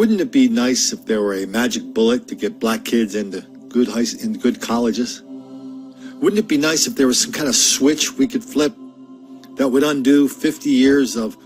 Wouldn't it be nice if there were a magic bullet to get black kids into good colleges? Wouldn't it be nice if there was some kind of switch we could flip that would undo 50 years of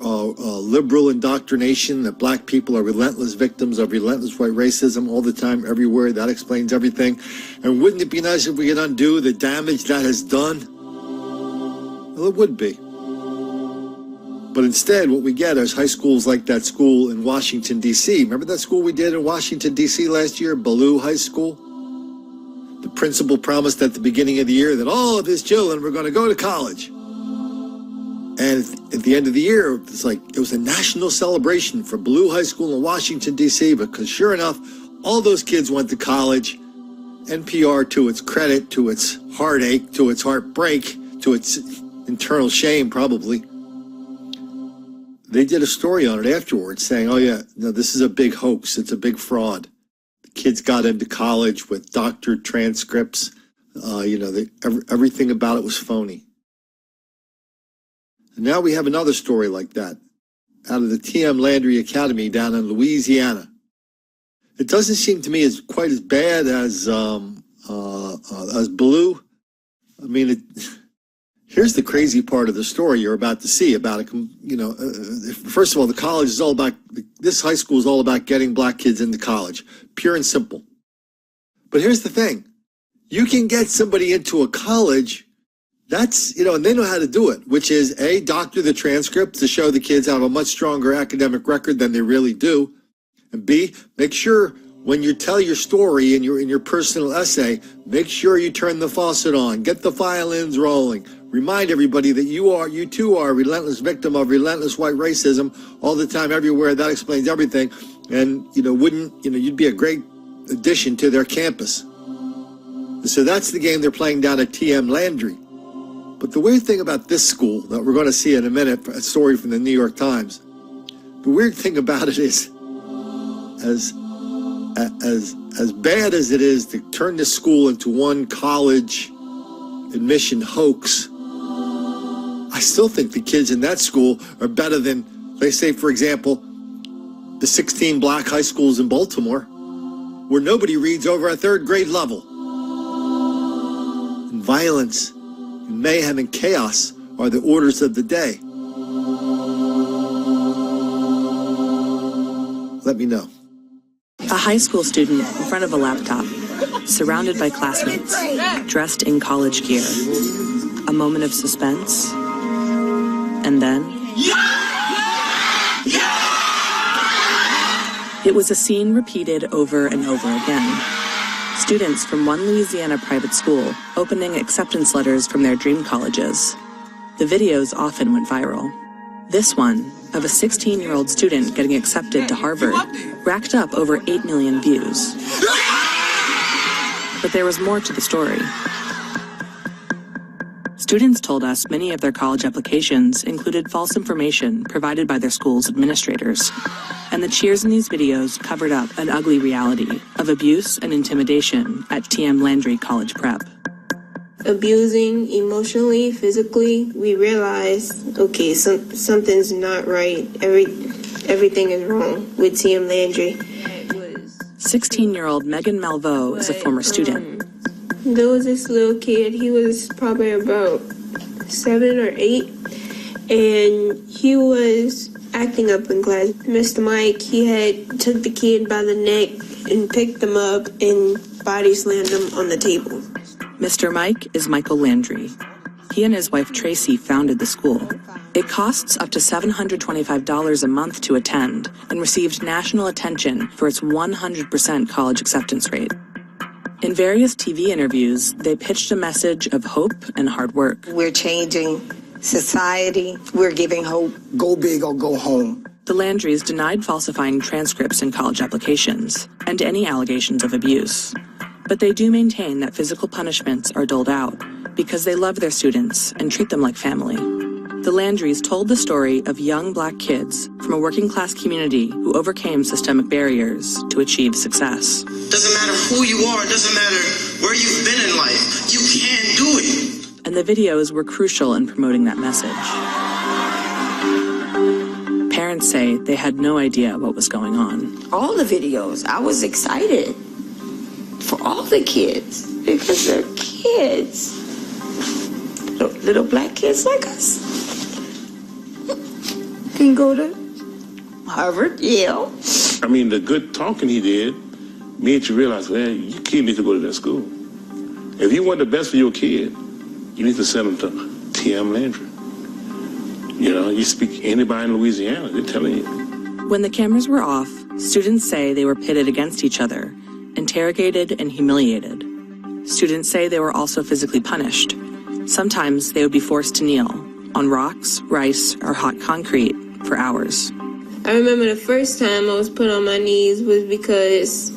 liberal indoctrination that black people are relentless victims of relentless white racism all the time, everywhere? That explains everything. And wouldn't it be nice if we could undo the damage that has done? Well, it would be. But instead, what we get is high schools like that school in Washington, D.C. Remember that school we did in Washington, D.C. last year, Ballou High School? The principal promised at the beginning of the year that all of his children were going to go to college. And at the end of the year, it was a national celebration for Ballou High School in Washington, D.C., because sure enough, all those kids went to college. NPR, to its credit, to its heartache, to its heartbreak, to its internal shame, probably, they did a story on it afterwards saying, oh yeah, no, this is a big hoax. It's a big fraud. The kids got into college with doctored transcripts. Everything about it was phony. And now we have another story like that out of the T.M. Landry Academy down in Louisiana. It doesn't seem to me as quite as bad as Blue. I mean, here's the crazy part of the story you're about to see about it. First of all, the college is all about, this high school is all about getting black kids into college, pure and simple. But here's the thing. You can get somebody into a college, that's, and they know how to do it, which is A, doctor the transcripts to show the kids have a much stronger academic record than they really do. And B, make sure when you tell your story in your personal essay, make sure you turn the faucet on, get the violins rolling. Remind everybody that you too are a relentless victim of relentless white racism all the time, everywhere. That explains everything. And, you'd be a great addition to their campus. So that's the game they're playing down at T.M. Landry. But the weird thing about this school that we're going to see in a minute, a story from the New York Times, the weird thing about it is, as bad as it is to turn this school into one college admission hoax, I still think the kids in that school are better than, let's say, for example, the 16 black high schools in Baltimore, where nobody reads over a third grade level. And violence, and mayhem, and chaos are the orders of the day. Let me know. A high school student in front of a laptop, surrounded by classmates, dressed in college gear. A moment of suspense, and then... It was a scene repeated over and over again. Students from one Louisiana private school opening acceptance letters from their dream colleges. The videos often went viral. This one, of a 16-year-old student getting accepted to Harvard, racked up over 8 million views. But there was more to the story. Students told us many of their college applications included false information provided by their school's administrators. And the cheers in these videos covered up an ugly reality of abuse and intimidation at T.M. Landry College Prep. Abusing emotionally, physically, we realized, okay, something's not right. Everything is wrong with T.M. Landry. 16-year-old Megan Malveaux is a former student. There was this little kid, he was probably about 7 or 8, and he was acting up in class. Mr. Mike, he had took the kid by the neck and picked him up and body slammed him on the table. Mr. Mike is Michael Landry. He and his wife Tracy founded the school. It costs up to $725 a month to attend and received national attention for its 100% college acceptance rate. In various TV interviews, they pitched a message of hope and hard work. We're changing society. We're giving hope. Go big or go home. The Landrys denied falsifying transcripts in college applications and any allegations of abuse. But they do maintain that physical punishments are doled out because they love their students and treat them like family. The Landrys told the story of young black kids from a working-class community who overcame systemic barriers to achieve success. Doesn't matter who you are, doesn't matter where you've been in life, you can do it. And the videos were crucial in promoting that message. parents say they had no idea what was going on. All the videos, I was excited for all the kids because they're kids. Little black kids like us can go to Harvard, Yale. I mean, the good talking he did made you realize, well, your kid needs to go to that school. If you want the best for your kid, you need to send them to T.M. Landry. You know, you speak anybody in Louisiana, they're telling you. When the cameras were off, students say they were pitted against each other, interrogated and humiliated. Students say they were also physically punished. Sometimes they would be forced to kneel on rocks, rice, or hot concrete for hours. I remember the first time I was put on my knees was because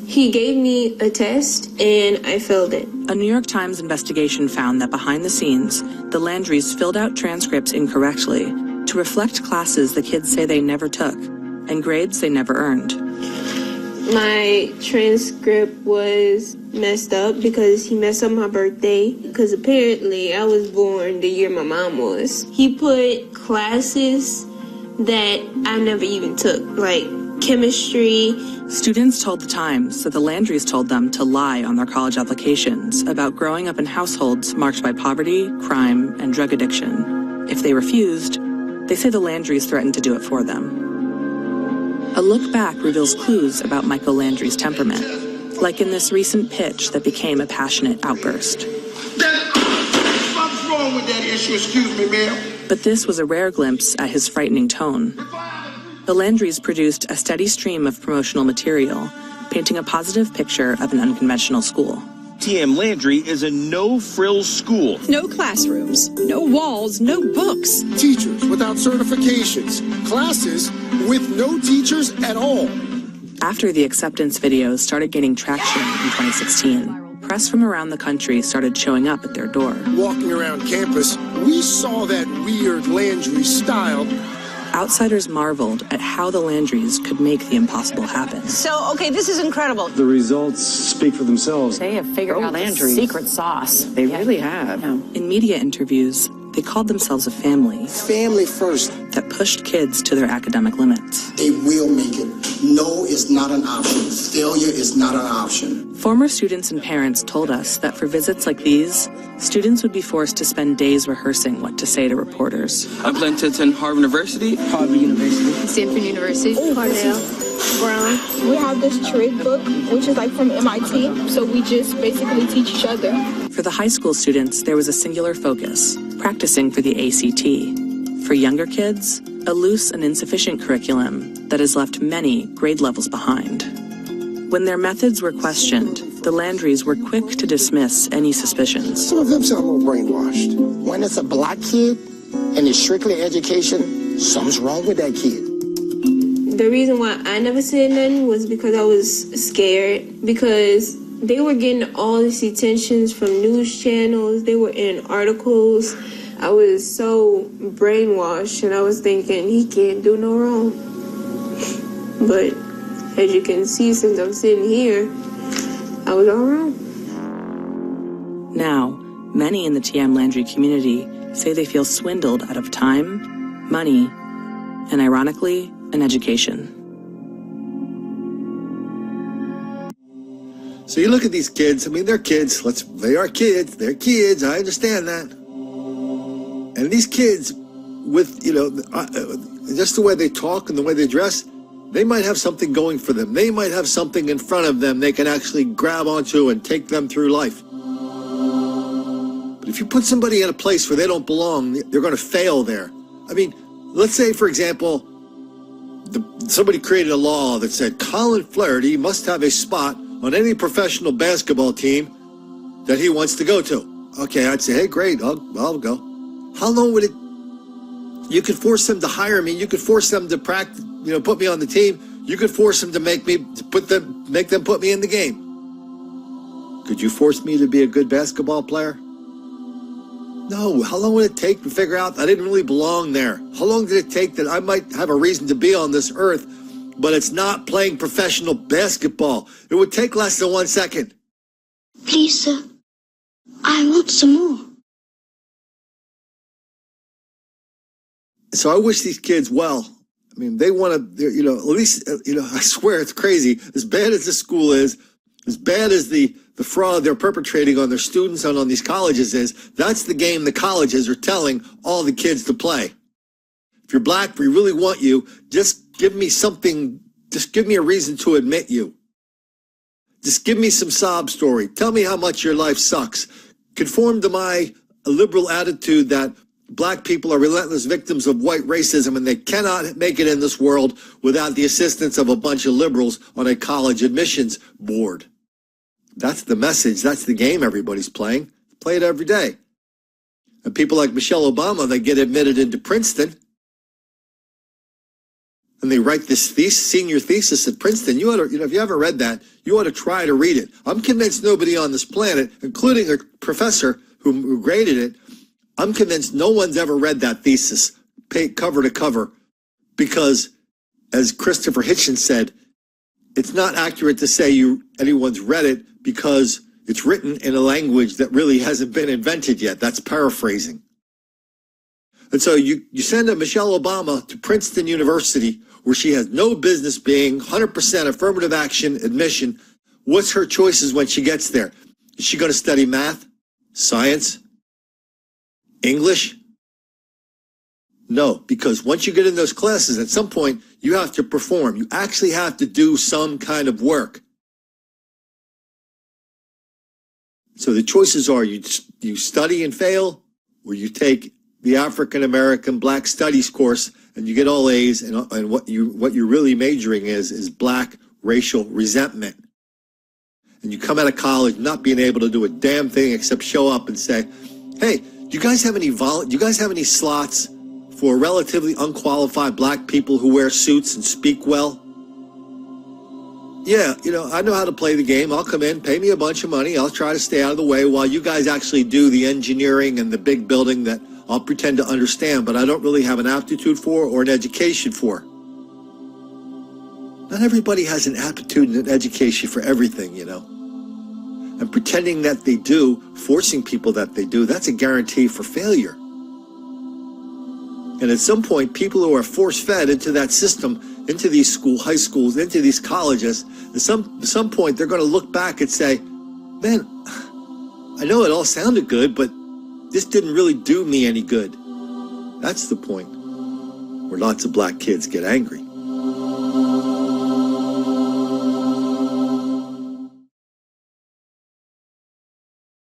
he gave me a test and I failed it. A New York Times investigation found that behind the scenes, the Landrys filled out transcripts incorrectly to reflect classes the kids say they never took and grades they never earned. My transcript was messed up because he messed up my birthday, because apparently I was born the year my mom was. He put classes that I never even took, like chemistry. Students told the Times that the Landrys told them to lie on their college applications about growing up in households marked by poverty, crime, and drug addiction. If they refused, they say the Landrys threatened to do it for them. A look back reveals clues about Michael Landry's temperament, like in this recent pitch that became a passionate outburst. What's wrong with that issue? Excuse me, ma'am. But this was a rare glimpse at his frightening tone. The Landrys produced a steady stream of promotional material, painting a positive picture of an unconventional school. T.M. Landry is a no-frills school. No classrooms, no walls, no books. Teachers without certifications, classes with no teachers at all. After the acceptance videos started gaining traction in 2016, press from around the country started showing up at their door. Walking around campus, we saw that weird Landry style. Outsiders marveled at how the Landrys could make the impossible happen. So, okay, this is incredible. The results speak for themselves. They have figured out the secret sauce. They really have. In media interviews, they called themselves a family. Family first. That pushed kids to their academic limits. They will make it. No is not an option. Failure is not an option. Former students and parents told us that for visits like these, students would be forced to spend days rehearsing what to say to reporters. I plan to attend Harvard University. Harvard University. Stanford University. Cornell. Brown. We have this trick book, which is like from MIT, so we just basically teach each other. For the high school students, there was a singular focus, practicing for the ACT. For younger kids, a loose and insufficient curriculum that has left many grade levels behind. When their methods were questioned, the Landrys were quick to dismiss any suspicions. Some of them sound a little brainwashed. When it's a black kid and it's strictly education, something's wrong with that kid. The reason why I never said nothing was because I was scared, because they were getting all this attention from news channels. They were in articles. I was so brainwashed, and I was thinking, he can't do no wrong. But as you can see, since I'm sitting here, I was all wrong. Now, many in the T.M. Landry community say they feel swindled out of time, money, and ironically, an education. So you look at these kids, I mean, they're kids. They are kids. They're kids. I understand that. And these kids, with, just the way they talk and the way they dress, they might have something going for them. They might have something in front of them they can actually grab onto and take them through life. But if you put somebody in a place where they don't belong, they're going to fail there. I mean, let's say, for example, somebody created a law that said Colin Flaherty must have a spot on any professional basketball team that he wants to go to. Okay, I'd say, hey, great, I'll go. How long would it? You could force them to hire me. You could force them to practice, put me on the team. You could force them to make them put me in the game. Could you force me to be a good basketball player? No. How long would it take to figure out I didn't really belong there? How long did it take that I might have a reason to be on this earth, but it's not playing professional basketball? It would take less than 1 second. Please, sir, I want some more. So I wish these kids well. I mean, they want to, you know, at least, you know, I swear it's crazy. As bad as this school is, as bad as the fraud they're perpetrating on their students and on these colleges is, that's the game the colleges are telling all the kids to play. If you're black, we really want you. Just give me something. Just give me a reason to admit you. Just give me some sob story. Tell me how much your life sucks. Conform to my liberal attitude that black people are relentless victims of white racism and they cannot make it in this world without the assistance of a bunch of liberals on a college admissions board. That's the message. That's the game everybody's playing. Play it every day. And people like Michelle Obama, they get admitted into Princeton and they write this senior thesis at Princeton. You ought to, you know, if you haven't read that, you ought to try to read it. I'm convinced nobody on this planet, including a professor who graded it, I'm convinced no one's ever read that thesis, cover to cover, because, as Christopher Hitchens said, it's not accurate to say anyone's read it because it's written in a language that really hasn't been invented yet. That's paraphrasing. And so you send a Michelle Obama to Princeton University, where she has no business being, 100% affirmative action admission. What's her choices when she gets there? Is she going to study math, science, English? No, because once you get in those classes, at some point, you have to perform. You actually have to do some kind of work. So the choices are you study and fail, or you take the African American Black Studies course and you get all A's, and what you're really majoring is black racial resentment. And you come out of college not being able to do a damn thing except show up and say, hey, do you guys have any slots for relatively unqualified black people who wear suits and speak well? Yeah, you know, I know how to play the game. I'll come in, pay me a bunch of money. I'll try to stay out of the way while you guys actually do the engineering and the big building that I'll pretend to understand, but I don't really have an aptitude for or an education for. Not everybody has an aptitude and an education for everything, you know. And pretending that they do, forcing people that they do, that's a guarantee for failure. And at some point, people who are force-fed into that system, into these high schools, into these colleges, at some point they're going to look back and say, man, I know it all sounded good, but this didn't really do me any good. That's the point where lots of black kids get angry.